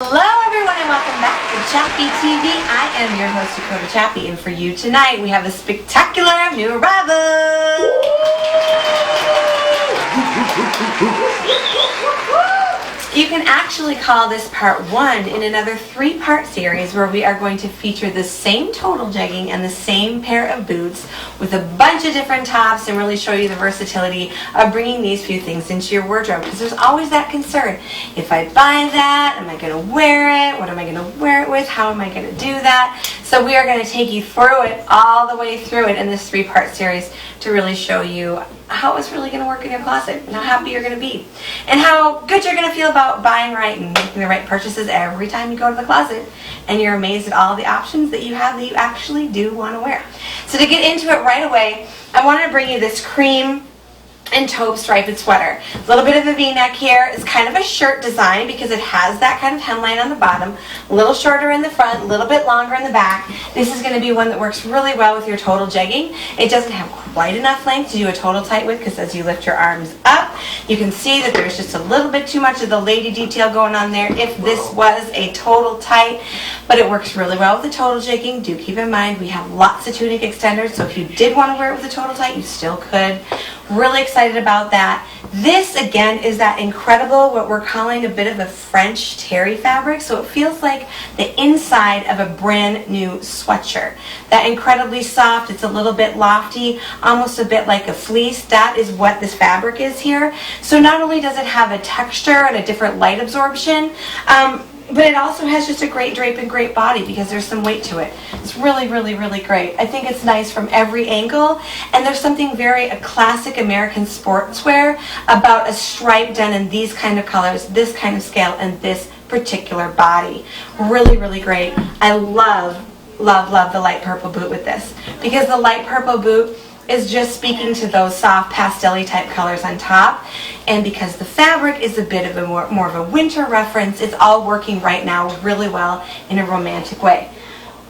Hello everyone and welcome back to Chappy TV. I am your host Dakota Chappy, and for you tonight we have a spectacular new arrival. You can actually call this part 1 in another 3-part series where we are going to feature the same total jegging and the same pair of boots with a bunch of different tops and really show you the versatility of bringing these few things into your wardrobe, because there's always that concern. If I buy that, am I going to wear it? What am I going to wear it with? How am I going to do that? So we are going to take you through it, all the way through it in this 3-part series to really show you how it's really going to work in your closet and how happy you're going to be and how good you're going to feel about buying right and making the right purchases every time you go to the closet, and you're amazed at all the options that you have that you actually do want to wear. So to get into it right away, I want to bring you this cream and taupe striped sweater. A little bit of a v-neck here. It's kind of a shirt design because it has that kind of hemline on the bottom, a little shorter in the front, a little bit longer in the back. This is going to be one that works really well with your total jegging. It doesn't have quite enough length to do a total tight with, because as you lift your arms up, you can see that there's just a little bit too much of the lady detail going on there if this was a total tight, but it works really well with the total jegging. Do keep in mind we have lots of tunic extenders, so if you did want to wear it with a total tight, you still could. Really excited about that. This again is that incredible, what we're calling a bit of a French terry fabric, so it feels like the inside of a brand new sweatshirt. That incredibly soft, it's a little bit lofty, almost a bit like a fleece. That is what this fabric is here. So not only does it have a texture and a different light absorption, but it also has just a great drape and great body because there's some weight to it. It's really, really, really great. I think it's nice from every angle, and there's something very a classic American sportswear about a stripe done in these kind of colors, this kind of scale, and this particular body. Really, really great. I love, love, love the light purple boot with this, because the light purple boot is just speaking to those soft pastel-y type colors on top, and because the fabric is a bit of a more of a winter reference, it's all working right now really well in a romantic way.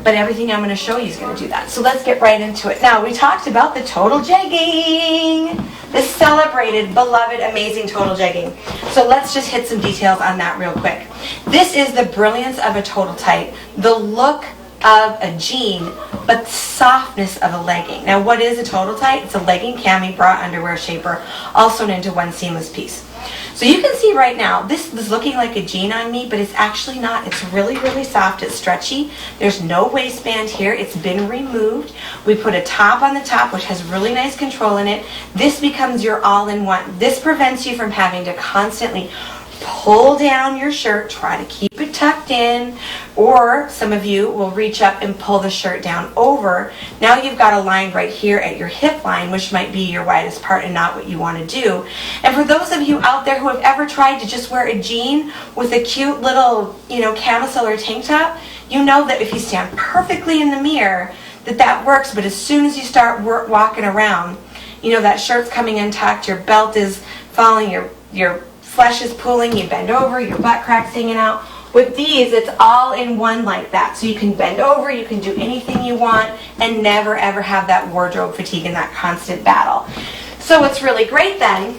But everything I'm going to show you is going to do that. So let's get right into it. Now, we talked about the total jegging, the celebrated, beloved, amazing total jegging. So let's just hit some details on that real quick. This is the brilliance of a total tight, the look of a jean, but softness of a legging. Now, what is a total tight? It's a legging, cami, bra, underwear shaper, all sewn into one seamless piece. So you can see right now, this is looking like a jean on me, but it's actually not. It's really, really soft. It's stretchy. There's no waistband here. It's been removed. We put a top on the top, which has really nice control in it. This becomes your all-in-one. This prevents you from having to constantly pull down your shirt, try to keep it tucked in, or some of you will reach up and pull the shirt down over. Now you've got a line right here at your hip line, which might be your widest part and not what you want to do. And for those of you out there who have ever tried to just wear a jean with a cute little, camisole or tank top, you know that if you stand perfectly in the mirror, that works. But as soon as you start walking around, that shirt's coming in tucked, your belt is falling, your flesh is pulling, you bend over, your butt crack's hanging out. With these, it's all in one like that. So you can bend over, you can do anything you want, and never ever have that wardrobe fatigue and that constant battle. So what's really great then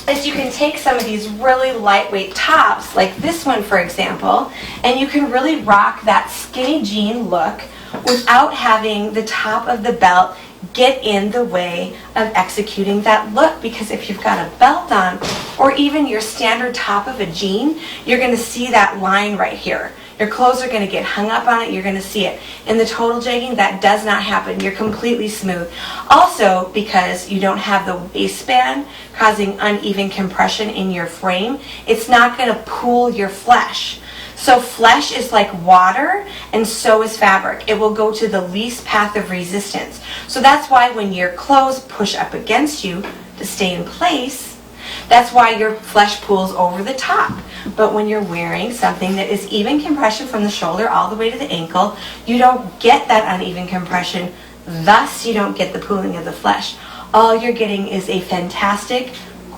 is you can take some of these really lightweight tops, like this one for example, and you can really rock that skinny jean look without having the top of the belt get in the way of executing that look. Because if you've got a belt on, or even your standard top of a jean, you're going to see that line right here. Your clothes are going to get hung up on it. You're going to see it. In the total jegging, that does not happen. You're completely smooth. Also, because you don't have the waistband causing uneven compression in your frame, it's not going to pool your flesh. So flesh is like water, and so is fabric. It will go to the least path of resistance. So that's why when your clothes push up against you to stay in place, that's why your flesh pulls over the top. But when you're wearing something that is even compression from the shoulder all the way to the ankle, you don't get that uneven compression. Thus, you don't get the pooling of the flesh. All you're getting is a fantastic,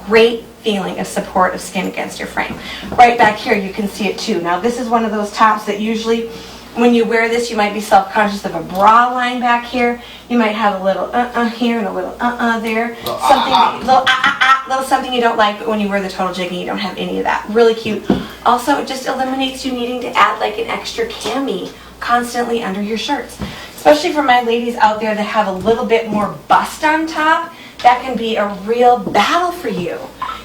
great feeling of support of skin against your frame. Right back here, you can see it too. Now, this is one of those tops that usually When you wear this, you might be self-conscious of a bra line back here. You might have a little here and a little there. Little something you don't like, but when you wear the total jegging, you don't have any of that. Really cute. Also, it just eliminates you needing to add like an extra cami constantly under your shirts. Especially for my ladies out there that have a little bit more bust on top, that can be a real battle for you.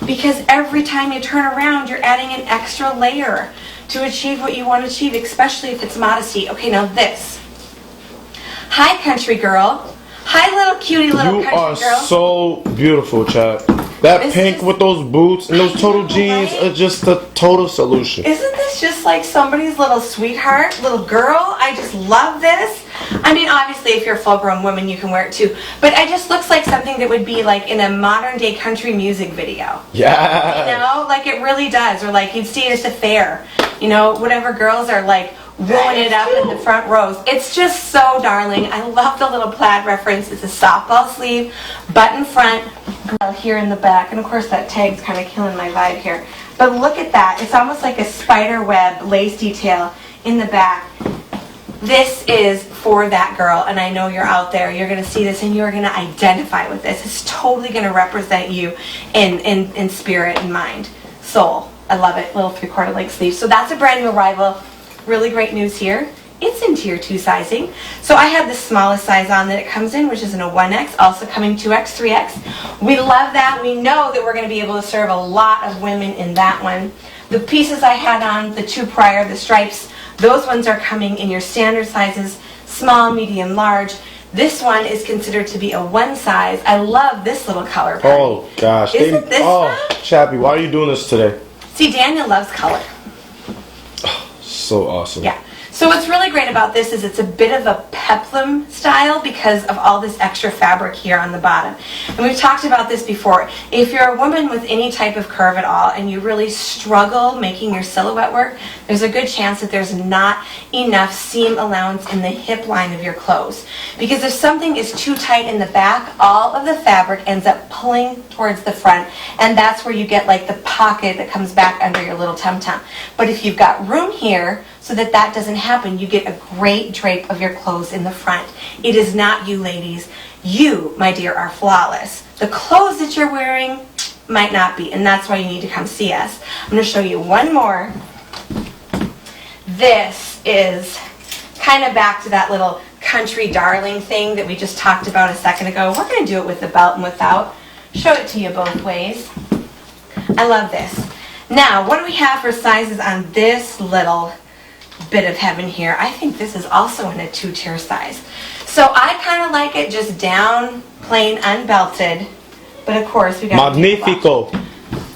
Because every time you turn around, you're adding an extra layer to achieve what you want to achieve, especially if it's modesty. Okay, now this. Hi, country girl. Hi, little cutie little country girl. You are so beautiful, Chad. That pink with those boots and those total jeans are just the total solution. Isn't this just like somebody's little sweetheart, little girl? I just love this. I mean, obviously, if you're a full-grown woman, you can wear it too. But it just looks like something that would be like in a modern-day country music video. Yeah. You know, like it really does. Or like you'd see it at the fair. You know, whatever girls are like rolling it up in the front rows. It's just so darling. I love the little plaid reference. It's a softball sleeve, button front, here in the back. And of course that tag's kind of killing my vibe here. But look at that. It's almost like a spider web lace detail in the back. This is for that girl, and I know you're out there. You're going to see this and you're going to identify with this. It's totally going to represent you in spirit and mind. Soul. I love it. Little 3/4 length sleeve. So that's a brand new arrival. Really great news here. It's in tier 2 sizing. So I have the smallest size on that it comes in, which is in a 1X, also coming 2X, 3X. We love that. We know that we're going to be able to serve a lot of women in that one. The pieces I had on, the 2 prior, the stripes, those ones are coming in your standard sizes, small, medium, large. This one is considered to be a 1 size. I love this little color. Oh gosh. Isn't this fun? Chappy, why are you doing this today? See, Daniel loves color. So awesome. Yeah. So what's really great about this is it's a bit of a peplum style because of all this extra fabric here on the bottom. And we've talked about this before. If you're a woman with any type of curve at all and you really struggle making your silhouette work, there's a good chance that there's not enough seam allowance in the hip line of your clothes. Because if something is too tight in the back, all of the fabric ends up pulling towards the front, and that's where you get like the pocket that comes back under your little tum-tum. But if you've got room here so that that doesn't happen, you get a great drape of your clothes in the front. It is not you, ladies. You, my dear, are flawless. The clothes that you're wearing might not be, and that's why you need to come see us. I'm going to show you one more. This is kind of back to that little country darling thing that we just talked about a second ago. We're going to do it with the belt and without. Show it to you both ways. I love this. Now, what do we have for sizes on this little bit of heaven here? I think this is also in a 2-tier size. So I kind of like it just down, plain, unbelted. But of course, we got Magnifico.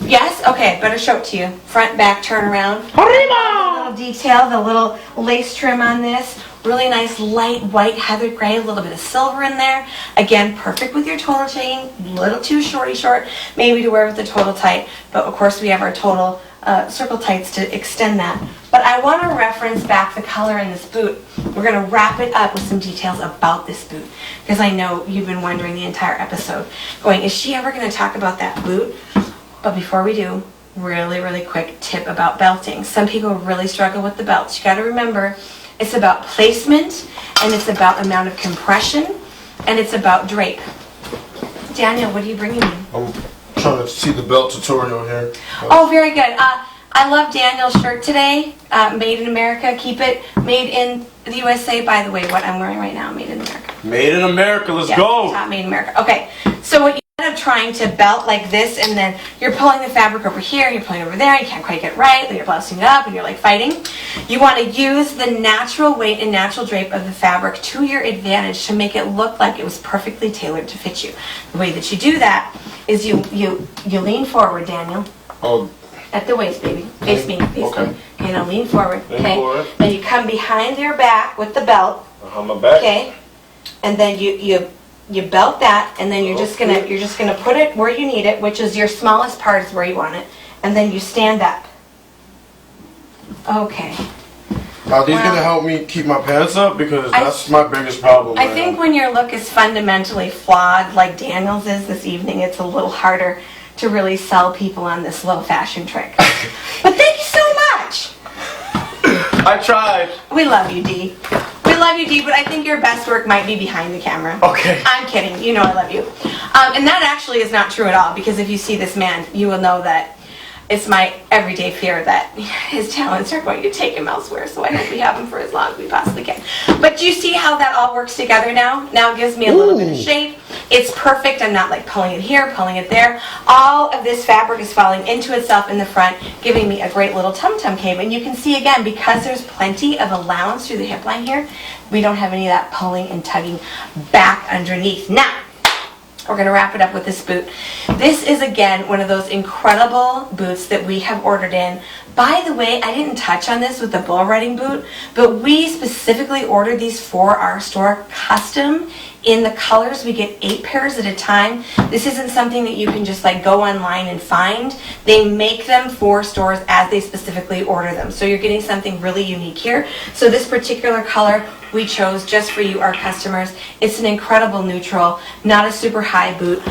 Yes? Okay, better show it to you. Front, back, turn around. Arriba! The little detail, the little lace trim on this. Really nice light white heathered gray, a little bit of silver in there. Again, perfect with your total chain. A little too short, maybe to wear with the total tight. But of course, we have our total circle tights to extend that. But I want to reference back the color in this boot. We're going to wrap it up with some details about this boot, because I know you've been wondering the entire episode, going, is she ever going to talk about that boot? But before we do, really quick tip about belting. Some people really struggle with the belts. You got to remember, it's about placement, and it's about amount of compression, and it's about drape. Daniel, what are you bringing me? I'm trying to see the belt tutorial here. Oh, very good. I love Daniel's shirt today. Made in America. Keep it made in the USA. By the way, what I'm wearing right now, made in America. Made in America. Let's go. Top made in America. Okay. So what you end up trying to belt like this, and then you're pulling the fabric over here, you're pulling over there, you can't quite get right, then you're blousing it up, and you're like fighting. You want to use the natural weight and natural drape of the fabric to your advantage to make it look like it was perfectly tailored to fit you. The way that you do that is you lean forward, Daniel. Oh. At the waist, baby. Face me. Face Okay. me. Okay, now lean forward. Lean Okay. forward. Then you come behind your back with the belt. Behind my back. Okay. And then you belt that, and then you're just gonna put it where you need it, which is your smallest part is where you want it, and then you stand up. Okay. Are these gonna help me keep my pants up? Because that's my biggest problem. I think when your look is fundamentally flawed, like Daniel's is this evening, it's a little harder to really sell people on this little fashion trick. But thank you so much. I tried. We love you, Dee. We love you, Dee, but I think your best work might be behind the camera. Okay. I'm kidding. You know I love you. And that actually is not true at all, because if you see this man, you will know that it's my everyday fear that his talents are going to take him elsewhere, so I hope we have him for as long as we possibly can. But do you see how that all works together now? Now it gives me a little bit of shape. It's perfect. I'm not like pulling it here, pulling it there. All of this fabric is falling into itself in the front, giving me a great little tum-tum cape. And you can see again, because there's plenty of allowance through the hip line here, we don't have any of that pulling and tugging back underneath. Now, we're going to wrap it up with this boot. This is, again, one of those incredible boots that we have ordered in. By the way, I didn't touch on this with the bull riding boot, but we specifically ordered these for our store custom in the colors. We get 8 pairs at a time. This isn't something that you can just like go online and find. They make them for stores as they specifically order them. So you're getting something really unique here. So this particular color we chose just for you, our customers. It's an incredible neutral, not a super high boot,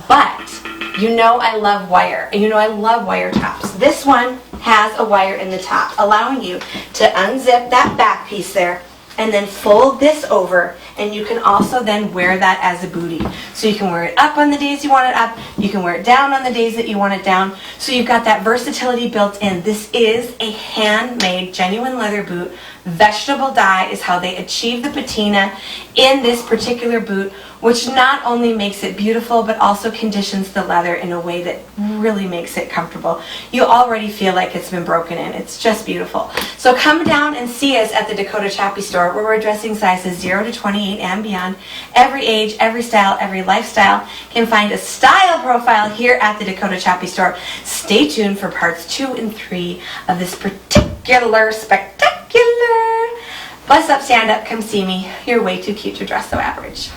but you know I love wire, and you know I love wire tops. This one has a wire in the top, allowing you to unzip that back piece there and then fold this over, and you can also then wear that as a bootie. So you can wear it up on the days you want it up, you can wear it down on the days that you want it down, so you've got that versatility built in. This is a handmade, genuine leather boot. Vegetable dye is how they achieve the patina in this particular boot, which not only makes it beautiful, but also conditions the leather in a way that really makes it comfortable. You already feel like it's been broken in. It's just beautiful. So come down and see us at the Dakota Chappy store, where we're addressing sizes 0 to 28 and beyond. Every age, every style, every lifestyle can find a style profile here at the Dakota Chappy store. Stay tuned for parts 2 and 3 of this particular spectacular. Bust up, stand up, come see me. You're way too cute to dress so average.